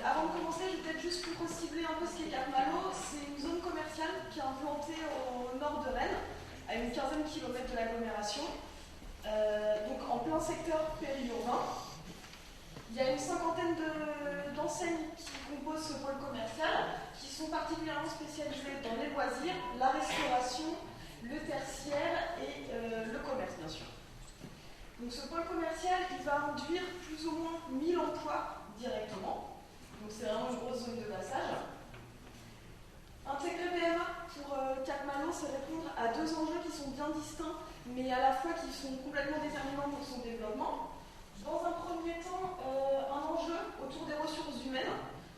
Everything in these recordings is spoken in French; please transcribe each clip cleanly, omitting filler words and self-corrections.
Avant de commencer, je vais peut-être juste pour recibler un peu ce qu'est Cap-Malo. C'est une zone commerciale qui est implantée au nord de Rennes, à une quinzaine de kilomètres de l'agglomération, donc en plein secteur périurbain. Il y a une cinquantaine d'enseignes qui composent ce pôle commercial, qui sont particulièrement spécialisées dans les loisirs, la restauration, le tertiaire et le commerce, bien sûr. Donc ce pôle commercial, il va induire plus ou moins 1000 emplois directement. Donc c'est vraiment une grosse zone de passage. Intégrer PMA pour Cap-Malo, c'est répondre à deux enjeux qui sont bien distincts, mais à la fois qui sont complètement déterminants pour son développement. Dans un premier temps, un enjeu autour des ressources humaines,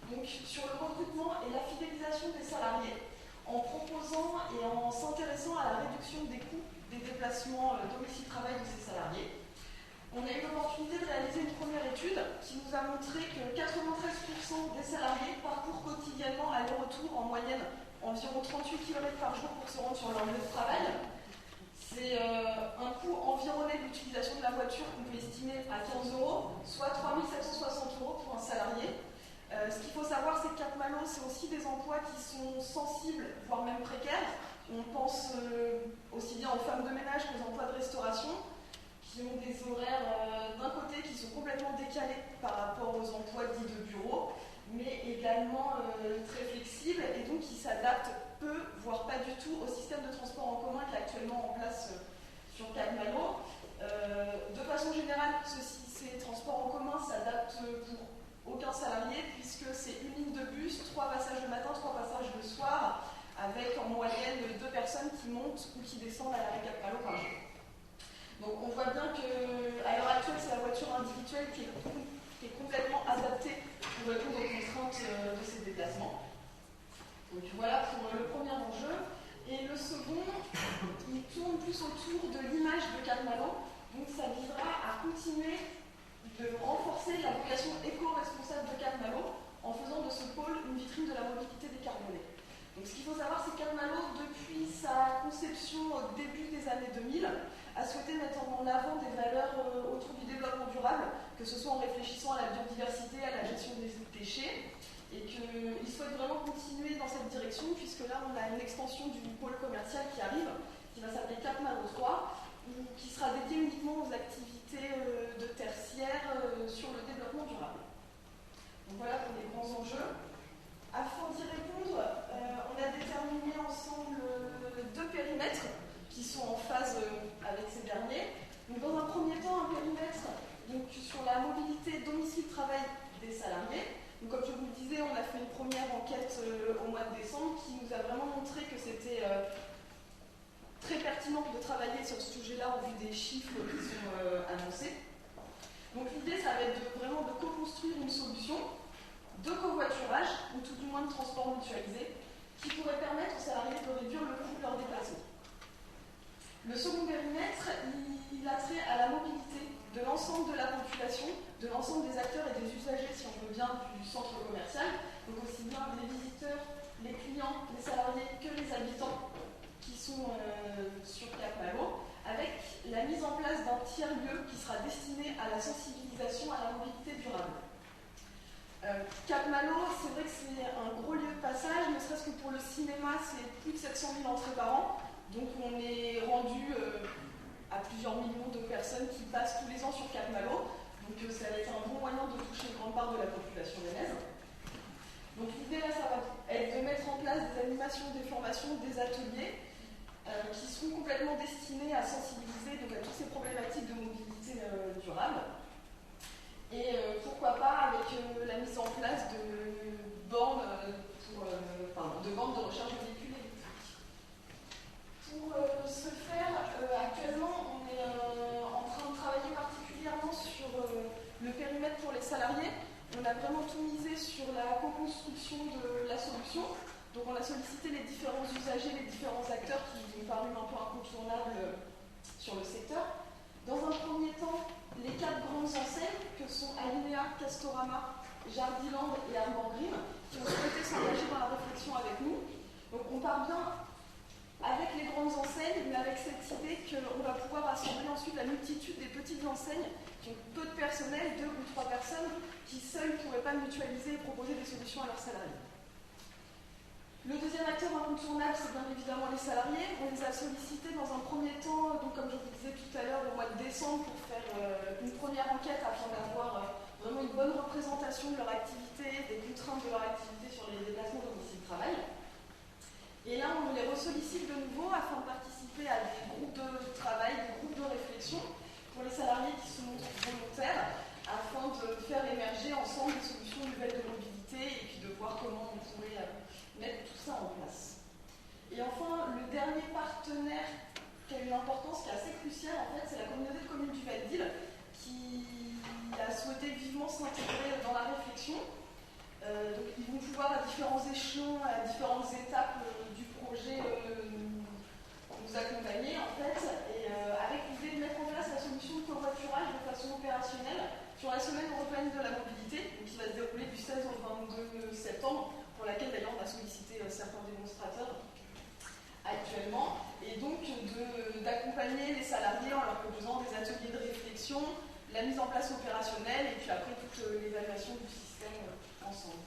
donc sur le recrutement et la fidélisation des salariés, en proposant et en s'intéressant à la réduction des coûts des déplacements domicile-travail de ces salariés. On a eu l'opportunité de réaliser une première étude qui nous a montré que 93% des salariés parcourent quotidiennement aller-retour en moyenne environ 38 km par jour pour se rendre sur leur lieu de travail. C'est un coût environné de l'utilisation de la voiture qu'on peut estimer à 15 €, soit 3 760 € pour un salarié. Ce qu'il faut savoir, c'est que Cap-Malo, c'est aussi des emplois qui sont sensibles, voire même précaires. On pense aussi bien aux femmes de ménage qu'aux emplois de restauration, qui ont des horaires d'un côté qui sont complètement décalés par rapport aux emplois dits de bureau, mais également très flexibles et donc qui s'adaptent peu, voire pas du tout, au système de transport en commun qui est actuellement en place sur Cap-Malo. De façon générale, ces transports en commun s'adaptent pour aucun salarié puisque c'est une ligne de bus, 3 passages le matin, 3 passages le soir, avec en moyenne 2 personnes qui montent ou qui descendent à l'arrêt Cap-Malo par jour. Donc on voit bien qu'à l'heure actuelle, c'est la voiture individuelle qui est complètement adaptée pour répondre aux contraintes de ces déplacements. Donc voilà pour le premier enjeu. Et le second, il tourne plus autour de l'image de Cap-Malo. Donc ça visera à continuer de renforcer la vocation éco-responsable de Cap-Malo en faisant de ce pôle une vitrine de la mobilité décarbonée. Donc ce qu'il faut savoir, c'est que Cap-Malo, depuis sa conception au début des années 2000, a souhaité mettre en avant des valeurs autour du développement durable, que ce soit en réfléchissant à la biodiversité, à la gestion des déchets, et qu'il souhaite vraiment continuer dans cette direction, puisque là on a une extension du pôle commercial qui arrive, qui va s'appeler Cap-Malo 3, qui sera dédié uniquement aux activités de tertiaire sur le développement durable. Donc voilà pour les grands enjeux. Afin d'y répondre, on a déterminé ensemble 2 périmètres qui sont en phase avec ces derniers. Donc, dans un premier temps, un périmètre donc, sur la mobilité domicile-travail des salariés. Donc, comme je vous le disais, on a fait une première enquête au mois de décembre qui nous a vraiment montré que c'était très pertinent de travailler sur ce sujet-là au vu des chiffres qui sont annoncés. Donc l'idée, ça va être vraiment de co-construire une solution de covoiturage, ou tout du moins de transport mutualisé, qui pourrait permettre aux salariés de réduire le coût de leur déplacement. Le second périmètre, il a trait à la mobilité de l'ensemble de la population, de l'ensemble des acteurs et des usagers, si on veut bien, du centre commercial, donc aussi bien les visiteurs, les clients, les salariés que les habitants qui sont sur Cap-Malo, avec la mise en place d'un tiers-lieu qui sera destiné à la sensibilisation à la mobilité durable. Cap-Malo, c'est vrai que c'est un gros lieu de passage, ne serait-ce que pour le cinéma, c'est plus de 700 000 entrées par an. Donc on est rendu à plusieurs millions de personnes qui passent tous les ans sur Cap-Malo. Donc ça va être un bon moyen de toucher une grande part de la population rennaise. Donc l'idée là, ça va être de mettre en place des animations, des formations, des ateliers qui seront complètement destinés à sensibiliser donc, à toutes ces problématiques de mobilité durable. Et pourquoi pas avec la mise en place de bornes de recharge de véhicules électriques. Pour ce faire, actuellement, on est en train de travailler particulièrement sur le périmètre pour les salariés. On a vraiment tout misé sur la co-construction de la solution. Donc on a sollicité les différents usagers, les différents acteurs qui nous paru un peu incontournables sur le secteur. Dans un premier temps, les 4 grandes enseignes que sont Alinea, Castorama, Jardiland et Armand Green, qui ont souhaité s'engager dans la réflexion avec nous. Donc on part bien avec les grandes enseignes, mais avec cette idée qu'on va pouvoir assembler ensuite la multitude des petites enseignes qui Donc peu de personnel, 2 ou 3 personnes qui seules ne pourraient pas mutualiser et proposer des solutions à leurs salariés. Le deuxième acteur incontournable, c'est bien évidemment les salariés. On les a sollicités dans un premier temps, donc comme je vous disais tout à l'heure, au mois de décembre, pour faire une première enquête afin d'avoir vraiment une bonne représentation de leur activité, des contraintes de leur activité sur les déplacements domicile-travail. Et là, on les ressollicite de nouveau afin de participer à des groupes de travail, des groupes de réflexion pour les salariés qui se montrent volontaires, afin de faire émerger ensemble des solutions nouvelles de mobilité et puis de voir comment on pourrait mettre tout ça en place. Et enfin, le dernier partenaire qui a une importance qui est assez cruciale, en fait, c'est la communauté de communes du Val-d'Île qui a souhaité vivement s'intégrer dans la réflexion. Donc ils vont pouvoir à différents échelons, à différentes étapes du projet nous accompagner en fait, et avec l'idée de mettre en place la solution de covoiturage de façon opérationnelle sur la semaine européenne de la mobilité, qui va se dérouler du 16 au 22 septembre, pour laquelle d'ailleurs on a sollicité certains démonstrateurs actuellement, et donc d'accompagner les salariés en leur proposant des ateliers de réflexion, la mise en place opérationnelle, et puis après toute l'évaluation du système ensemble.